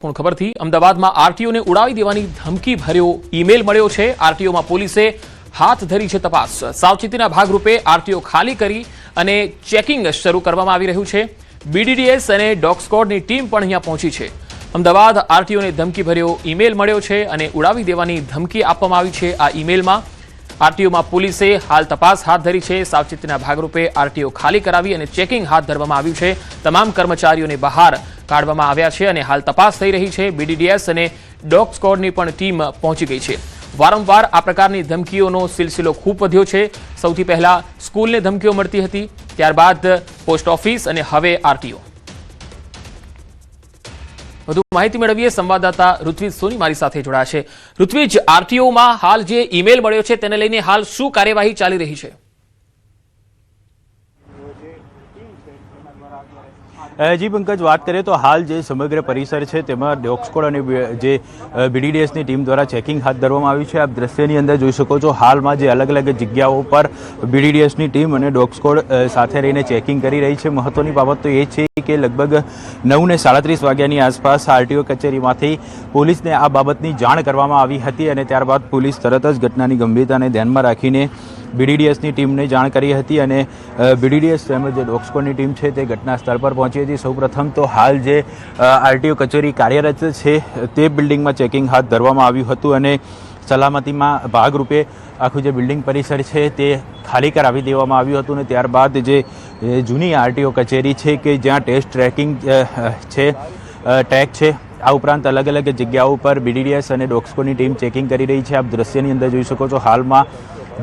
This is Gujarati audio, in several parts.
ખબરથી અમદાવાદમાં આરટીઓને ઉડાવી દેવાની ધમકી ભર્યો ઈમેલ મળ્યો છે। આરટીઓમાં પોલીસે હાથ ધરી છે તપાસ। સાવચેતીના ભાગરૂપે આરટીઓ ખાલી કરી અને ચેકિંગ શરૂ કરવામાં આવી રહ્યું છે। બીડીડીએસ અને ડોગ સ્ક્વોડની ટીમ પણ અહીંયા પહોંચી છે। અમદાવાદ આરટીઓને ધમકી ભર્યો ઈમેલ મળ્યો છે અને ઉડાવી દેવાની ધમકી આપવામાં આવી છે। આ ઈમેલમાં આરટીઓમાં પોલીસે હાલ તપાસ હાથ ધરી છે। સાવચેતીના ભાગરૂપે આરટીઓ ખાલી કરાવી અને ચેકિંગ હાથ ધરવામાં આવ્યું છે। તમામ કર્મચારીઓને બહાર કાઢવામાં આવ્યા છે અને હાલ તપાસ થઈ રહી છે। બીડીડીએસ અને ડોગ સ્ક્વોડની પણ ટીમ પહોંચી ગઈ છે। વારંવાર આ પ્રકારની ધમકીઓનો સિલસિલો ખૂબ વધ્યો છે। સૌથી પહેલા સ્કૂલને ધમકીઓ મળતી હતી, ત્યારબાદ પોસ્ટ ઓફિસ અને હવે આરટીઓ। વધુ માહિતી મેળવીએ સંવાદદાતા ઋત્વિજ સોની મારી સાથે જોડાયા છે। ઋત્વિજ, આરટીઓમાં હાલ જે ઈમેલ મળ્યો છે તેને લઈને હાલ શું કાર્યવાહી ચાલી રહી છે? જી પંકજ, વાત કરીએ તો હાલ જે સમગ્ર પરિસર છે તેમાં ડોગ સ્ક્વોડ અને જે બીડીડીએસની ટીમ દ્વારા ચેકિંગ હાથ ધરવામાં આવ્યું છે। આપ દ્રશ્યની અંદર જોઈ શકો છો હાલમાં જે અલગ અલગ જગ્યાઓ પર બીડીડીએસની ટીમ અને ડોગ સ્ક્વોડ સાથે રહીને ચેકિંગ કરી રહી છે। મહત્વની બાબત તો એ છે કે લગભગ 9:37 વાગ્યાની આસપાસ આરટીઓ કચેરીમાંથી પોલીસને આ બાબતની જાણ કરવામાં આવી હતી અને ત્યારબાદ પોલીસ તરત જ ઘટનાની ગંભીરતાને ધ્યાનમાં રાખીને બીડીડીએસની ટીમને જાણ કરી હતી અને બીડીડીએસ તેમજ જે ડોગ સ્ક્વોડની ટીમ છે તે ઘટના સ્થળ પર પહોંચી હતી। સૌપ્રથમ તો હાલ જે આરટીઓ કચેરી કાર્યરત છે તે બિલ્ડિંગમાં ચેકિંગ હાથ ધરવામાં આવ્યું હતું અને સલામતીમાં ભાગરૂપે આખું જે બિલ્ડિંગ પરિસર છે તે ખાલી કરાવી દેવામાં આવ્યું હતું અને ત્યારબાદ જે જૂની આરટીઓ કચેરી છે કે જ્યાં ટેસ્ટ ટ્રેકિંગ છે ટેગ છે આ ઉપરાંત અલગ અલગ જગ્યાઓ પર બીડીડીએસ અને ડોગ સ્ક્વોડની ટીમ ચેકિંગ કરી રહી છે। આપ દ્રશ્યની અંદર જોઈ શકો છો હાલમાં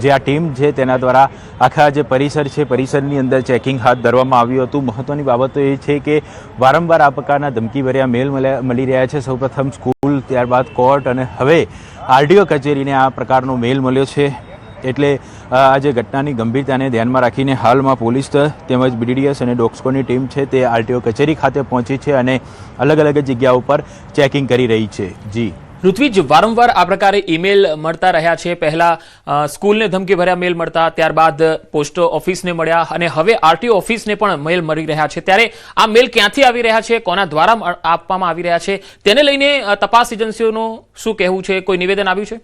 જે આ ટીમ છે તેના દ્વારા આખા જે પરિસર છે પરિસરની અંદર ચેકિંગ હાથ ધરવામાં આવ્યું હતું। મહત્વની બાબત તો એ છે કે વારંવાર આ પ્રકારના ધમકીભર્યા મેલ મળી રહ્યા છે। સૌપ્રથમ સ્કૂલ, ત્યારબાદ કોર્ટ અને હવે આરટીઓ કચેરીને આ પ્રકારનો મેલ મળ્યો છે। એટલે આ જે ઘટનાની ગંભીરતાને ધ્યાનમાં રાખીને હાલમાં પોલીસ તેમજ બીડીડીએસ અને ડોગ સ્ક્વોડની ટીમ છે તે આરટીઓ કચેરી ખાતે પહોંચી છે અને અલગ અલગ જગ્યાઓ પર ચેકિંગ કરી રહી છે। જી ઋત્વિજ, વારંવાર આ પ્રકારે ઈમેલ મળતા રહ્યા છે। પહેલા સ્કૂલને ધમકી ભર્યા મેલ મળતા, ત્યારબાદ પોસ્ટ ઓફિસને મળ્યા અને હવે આરટીઓ ઓફિસને પણ મેલ મળી રહ્યા છે। ત્યારે આ મેલ ક્યાંથી આવી રહ્યા છે, કોના દ્વારા આપવામાં આવી રહ્યા છે, તેને લઈને તપાસ એજન્સીઓનું શું કહેવું છે? કોઈ નિવેદન આવ્યું છે?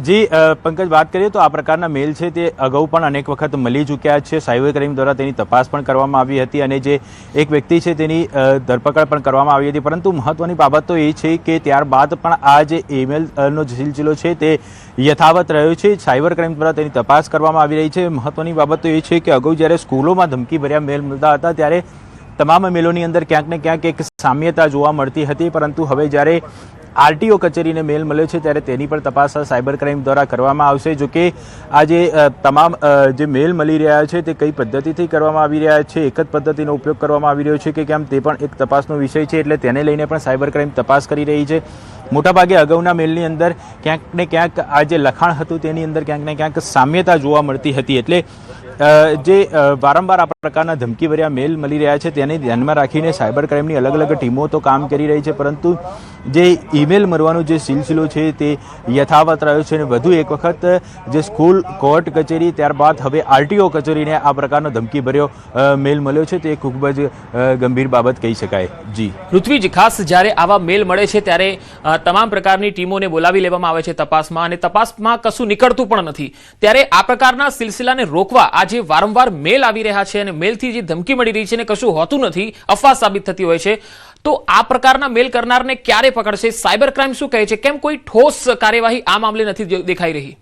જી પંકજ, વાત કરીએ તો આ પ્રકારના મેલ છે તે અગાઉ પણ અનેક વખત મળી ચૂક્યા છે। સાયબર ક્રાઇમ દ્વારા તેની તપાસ પણ કરવામાં આવી હતી અને જે એક વ્યક્તિ છે તેની ધરપકડ પણ કરવામાં આવી હતી। પરંતુ મહત્વની બાબત તો એ છે કે ત્યારબાદ પણ આ જે ઈમેલનો સિલસિલો છે તે યથાવત રહ્યો છે। સાયબર ક્રાઇમ દ્વારા તેની તપાસ કરવામાં આવી રહી છે। મહત્વની બાબત તો એ છે કે અગાઉ જ્યારે સ્કૂલોમાં ધમકીભર્યા મેલ મળતા હતા ત્યારે તમામ મેલોની અંદર ક્યાંક ને ક્યાંક એક સામ્યતા જોવા મળતી હતી, પરંતુ હવે જ્યારે આરટીઓ કચેરીને મેલ મળ્યો છે ત્યારે તેની પણ તપાસ સાયબર ક્રાઇમ દ્વારા કરવામાં આવશે। જો કે આ જે તમામ જે મેલ મળી રહ્યા છે તે કઈ પદ્ધતિથી કરવામાં આવી રહ્યા છે, એક જ પદ્ધતિનો ઉપયોગ કરવામાં આવી રહ્યો છે કે કેમ તે પણ એક તપાસનો વિષય છે। એટલે તેને લઈને પણ સાયબર ક્રાઇમ તપાસ કરી રહી છે। મોટાભાગે અગાઉના મેલની અંદર ક્યાંક ને ક્યાંક આ જે લખાણ હતું તેની અંદર ક્યાંક ને ક્યાંક સામ્યતા જોવા મળતી હતી। એટલે જે વારંવાર આ પ્રકારના ધમકીભર્યા મેલ મળી રહ્યા છે તેને ધ્યાનમાં રાખીને સાયબર ક્રાઇમની અલગ અલગ ટીમો તો કામ કરી રહી છે, પરંતુ જે ઈમેલ મળવાનો જે સિલસિલો છે તે યથાવત રહ્યો છે અને વધુ એક વખત જે સ્કૂલ, કોર્ટ કચેરી, ત્યારબાદ હવે આરટીઓ કચેરીને આ પ્રકારનો ધમકીભર્યો મેલ મળ્યો છે તે ખૂબ જ ગંભીર બાબત કહી શકાય। જી ઋત્વિજ, ખાસ જ્યારે આવા મેલ મળે છે ત્યારે તમામ પ્રકારની ટીમોને બોલાવી લેવામાં આવે છે તપાસમાં અને તપાસમાં કશું નીકળતું પણ નથી। ત્યારે આ પ્રકારના સિલસિલાને રોકવા આજે વારંવાર મેલ આવી રહ્યા છે અને મેલથી જે ધમકી મળી રહી છે ને કશું હોતું નથી, અફવા સાબિત થતી હોય છે, તો આ પ્રકારના મેલ કરનારને ક્યારે પકડશે? સાયબર ક્રાઇમ શું કહે છે? કેમ કોઈ ઠોસ કાર્યવાહી આ મામલે નથી દેખાઈ રહી?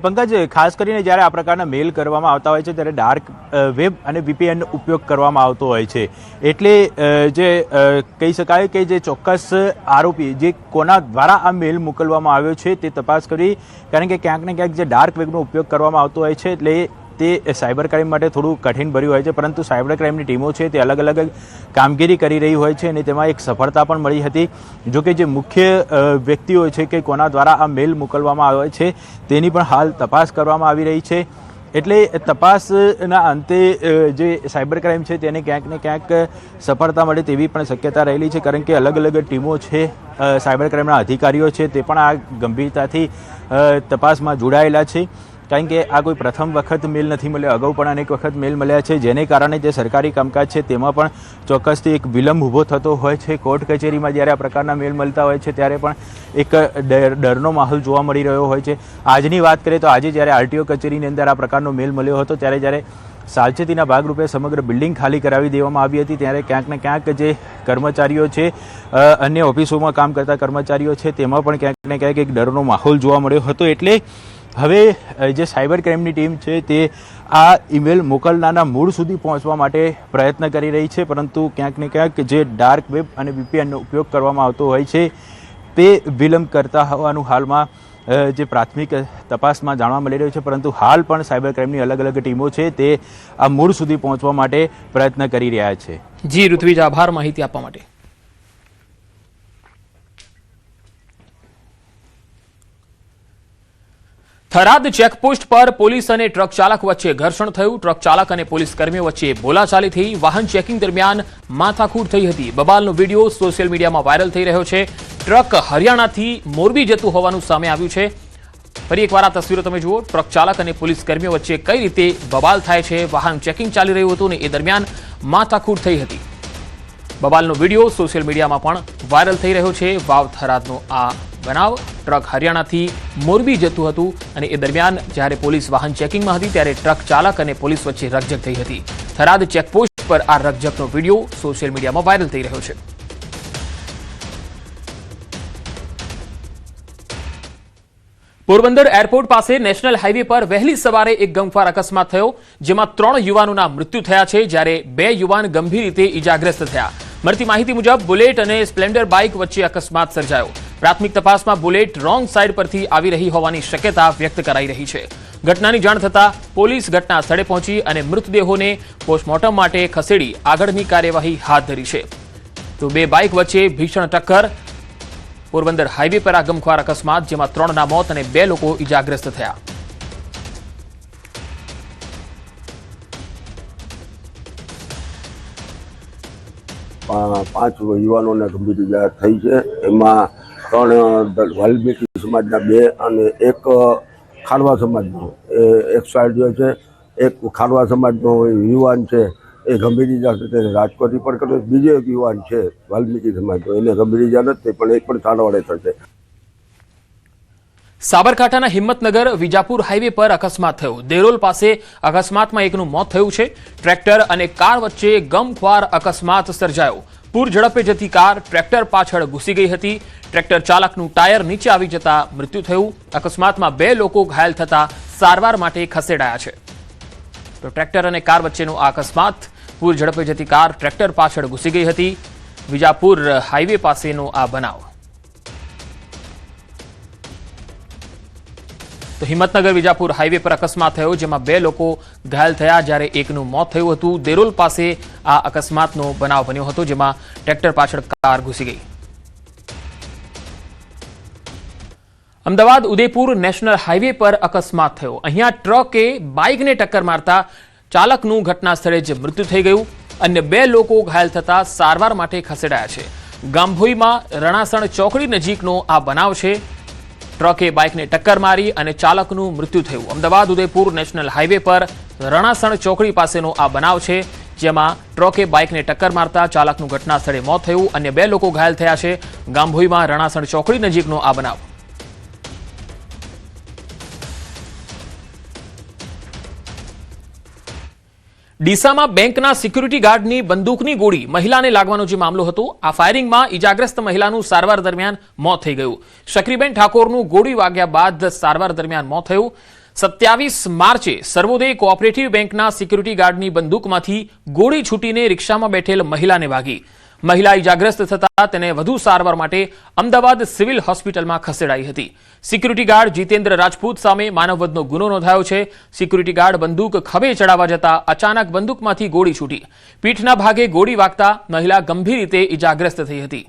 પંકજ, ખાસ કરીને જ્યારે આ પ્રકારના મેલ કરવામાં આવતા હોય છે ત્યારે ડાર્ક વેબ અને VPNનો ઉપયોગ કરવામાં આવતો હોય છે। એટલે જે કહી શકાય કે જે ચોક્કસ આરોપી જે કોના દ્વારા આ મેલ મોકલવામાં આવ્યો છે તે તપાસ કરવી, કારણ કે ક્યાંક ને ક્યાંક જે ડાર્ક વેબનો ઉપયોગ કરવામાં આવતો હોય છે એટલે તે સાયબર ક્રાઇમ માટે થોડું કઠિન ભર્યું હોય છે। પરંતુ સાયબર ક્રાઇમની ટીમો છે તે અલગ અલગ કામગીરી કરી રહી હોય છે અને તેમાં એક સફળતા પણ મળી હતી। જો કે જે મુખ્ય વ્યક્તિઓ છે કે કોના દ્વારા આ મેલ મોકલવામાં આવે છે તેની પણ હાલ તપાસ કરવામાં આવી રહી છે। એટલે તપાસના અંતે જે સાયબર ક્રાઇમ છે તેને ક્યાંક ને ક્યાંક સફળતા મળે તેવી પણ શક્યતા રહેલી છે, કારણ કે અલગ અલગ ટીમો છે, સાયબર ક્રાઇમના અધિકારીઓ છે તે પણ આ ગંભીરતાથી તપાસમાં જોડાયેલા છે। કારણ કે આ કોઈ પ્રથમ વખત મેલ નથી મળ્યો, અગાઉ પણ અનેક વખત મેલ મળ્યા છે, જેને કારણે જે સરકારી કામકાજ છે તેમાં પણ ચોક્કસથી એક વિલંબ ઊભો થતો હોય છે. કોર્ટ કચેરીમાં જ્યારે આ પ્રકારના મેલ મળતા હોય છે ત્યારે પણ એક ડરનો માહોલ જોવા મળી રહ્યો હોય છે. આજની વાત કરીએ તો આજે જ્યારે આરટીઓ કચેરીની અંદર આ પ્રકારનો મેલ મળ્યો હતો ત્યારે જ્યારે સાવચેતીના ભાગરૂપે સમગ્ર બિલ્ડિંગ ખાલી કરાવી દેવામાં આવી હતી ત્યારે ક્યાંક ને ક્યાંક જે કર્મચારીઓ છે, અન્ય ઓફિસોમાં કામ કરતા કર્મચારીઓ છે, તેમાં પણ ક્યાંક ને ક્યાંક એક ડરનો માહોલ જોવા મળ્યો હતો. એટલે હવે જે સાયબર ક્રાઇમની ટીમ છે તે આ ઈમેલ મોકલનારના મૂળ સુધી પહોંચવા માટે પ્રયત્ન કરી રહી છે, પરંતુ ક્યાંક ને ક્યાંક જે ડાર્ક વેબ અને VPNનો ઉપયોગ કરવામાં આવતો હોય છે તે વિલંબ કરતા હોવાનું હાલમાં જે પ્રાથમિક તપાસમાં જાણવા મળી રહ્યું છે. પરંતુ હાલ પણ સાયબર ક્રાઇમની અલગ અલગ ટીમો છે તે આ મૂળ સુધી પહોંચવા માટે પ્રયત્ન કરી રહ્યા છે. જી ઋત્વિજ, આભાર માહિતી આપવા માટે. થરાદ ચેકપોસ્ટ પર પોલીસ અને ટ્રક ચાલક વચ્ચે ઘર્ષણ થયું. ટ્રક ચાલક અને પોલીસ કર્મીઓ વચ્ચે બોલાચાલી થઈ. વાહન ચેકિંગ દરમિયાન માથાકૂટ થઈ હતી. બબાલનો વિડીયો સોશિયલ મીડિયામાં વાયરલ થઈ રહ્યો છે. ટ્રક હરિયાણાથી મોરબી જતું હોવાનું સામે આવ્યું છે. ફરી એકવાર આ તસવીરો તમે જુઓ. ટ્રક ચાલક અને પોલીસ કર્મીઓ વચ્ચે કઈ રીતે બબાલ થાય છે. વાહન ચેકિંગ ચાલી રહ્યું હતું ને એ દરમિયાન માથાકૂટ થઈ હતી. બબાલનો વિડીયો સોશિયલ મીડિયામાં પણ વાયરલ થઈ રહ્યો છે. વાવ થરાદનો આ બનાવ. ટ્રક હરિયાણાથી મોરબી જતું હતું અને એ દરમિયાન જ્યારે પોલીસ વાહન ચેકિંગમાં હતી ત્યારે ટ્રક ચાલક અને પોલીસ વચ્ચે રકઝક થઈ હતી. થરાદ ચેકપોસ્ટ પર આ રકઝકનો વિડીયો સોશિયલ મીડિયામાં વાયરલ થઈ રહ્યો છે. પોરબંદર એરપોર્ટ પાસે નેશનલ હાઈવે પર વહેલી સવારે એક ગમખ્વાર અકસ્માત થયો, જેમાં 3 યુવાનોના મૃત્યુ થયા છે, જ્યારે 2 યુવાન ગંભીર રીતે ઈજાગ્રસ્ત થયા. મળતી માહિતી મુજબ બુલેટ અને સ્પ્લેન્ડર બાઇક વચ્ચે અકસ્માત સર્જાયો. પ્રાથમિક તપાસમાં બુલેટ રોંગ સાઈડ પરથી આવી રહી હોવાની શક્યતા વ્યક્ત કરાઈ રહી છે. ઘટનાની જાણ થતાં પોલીસ ઘટના સ્થળે પહોંચી અને મૃતદેહોને પોસ્ટમોર્ટમ માટે ખસેડી આગળની કાર્યવાહી હાથ ધરી છે. તો 2 બાઇક વચ્ચે ભીષણ ટક્કર. પોરબંદર હાઈવે પર આ ગમખ્વાર અકસ્માત, જેમાં 3ના મોત અને 2 લોકો ઈજાગ્રસ્ત થયા. પાંચ યુવાનોને ગંભીર ઈજા થઈ છે. એમાં 3 વાલ્મીકી સમાજના 2 અને 1 ખારવા સમાજનો એક્સપાયર છે. એક ખારવા સમાજનો યુવાન છે એ ગંભીર ઈજા તેને રાજકોટ રિફર કર્યો. બીજો એક યુવાન છે વાલ્મીકી સમાજનો, એને ગંભીર ઈજા નથી પણ એક પણ સારવારે થશે. સાબરકાંઠાના હિંમતનગર વિજાપુર હાઈવે પર અકસ્માત થયો. દેરોલ પાસે અકસ્માતમાં એકનું મોત થયું છે. ટ્રેક્ટર અને કાર વચ્ચે ગમખ્વાર અકસ્માત સર્જાયો. પૂર ઝડપે જતી કાર ટ્રેક્ટર પાછળ ઘૂસી ગઈ હતી. ટ્રેક્ટર ચાલકનું ટાયર નીચે આવી જતા મૃત્યુ થયું. અકસ્માતમાં 2 લોકો ઘાયલ થતા સારવાર માટે ખસેડાયા છે. તો ટ્રેક્ટર અને કાર વચ્ચેનો આ અકસ્માત, પૂર ઝડપે જતી કાર ટ્રેક્ટર પાછળ ઘૂસી ગઈ હતી. વિજાપુર હાઈવે પાસેનો આ બનાવ. તો હિંમતનગર વિજાપુર હાઈવે પર અકસ્માત થયો, જેમાં 2 લોકો ઘાયલ થયા, જ્યારે એકનું મોત થયું હતું. દેરોલ પાસે આ અકસ્માતનો બનાવ બન્યો હતો, જેમાં ટ્રેક્ટર પાછળ કાર ઘૂસી ગઈ. અમદાવાદ ઉદયપુર નેશનલ હાઈવે પર અકસ્માત થયો. અહીંયા ટ્રકે બાઇકને ટક્કર મારતા ચાલકનું ઘટના સ્થળે જ મૃત્યુ થઈ ગયું. અન્ય 2 લોકો ઘાયલ થતા સારવાર માટે ખસેડાયા છે. ગામભોઈમાં રણાસણ ચોકડી નજીકનો આ બનાવ છે. ટ્રકે બાઇકને ટક્કર મારી અને ચાલકનું મૃત્યુ થયું. અમદાવાદ ઉદયપુર નેશનલ હાઈવે પર રણાસણ ચોકડી પાસેનો આ બનાવ છે, જેમાં ટ્રકે બાઇકને ટક્કર મારતા ચાલકનું ઘટના સ્થળે મોત થયું. અન્ય 2 લોકો ઘાયલ થયા છે. ગામભોઈમાં રણાસણ ચોકડી નજીકનો આ બનાવ. ડીસામાં બેંકના સિક્યુરિટી ગાર્ડની બંદૂકની ગોળી મહિલાને લાગવાનો જે મામલો હતો, આ ફાયરિંગમાં ઈજાગ્રસ્ત મહિલાનું સારવાર દરમિયાન મોત થઈ ગયું. શકરીબેન ઠાકોરનું ગોળી વાગ્યા બાદ સારવાર દરમિયાન મોત થયું. 27 માર્ચે સર્વોદય કોઓપરેટિવ બેંકના સિક્યુરિટી ગાર્ડની બંદૂકમાંથી ગોળી છૂટીને રિક્ષામાં બેઠેલ મહિલાને વાગી. મહિલા ઈજાગ્રસ્ત થતા તેને વધુ સારવાર માટે અમદાવાદ સિવિલ હોસ્પિટલમાં ખસેડાઈ હતી. સિક્યુરિટી ગાર્ડ જીતેન્દ્ર રાજપૂત સામે માનવવધનો ગુનો નોંધાયો છે. સિક્યુરિટી ગાર્ડ બંદૂક ખભે ચડાવવા જતા અચાનક બંદૂકમાંથી ગોળી છૂટી. પીઠના ભાગે ગોળી વાગતા મહિલા ગંભીર રીતે ઈજાગ્રસ્ત થઈ હતી.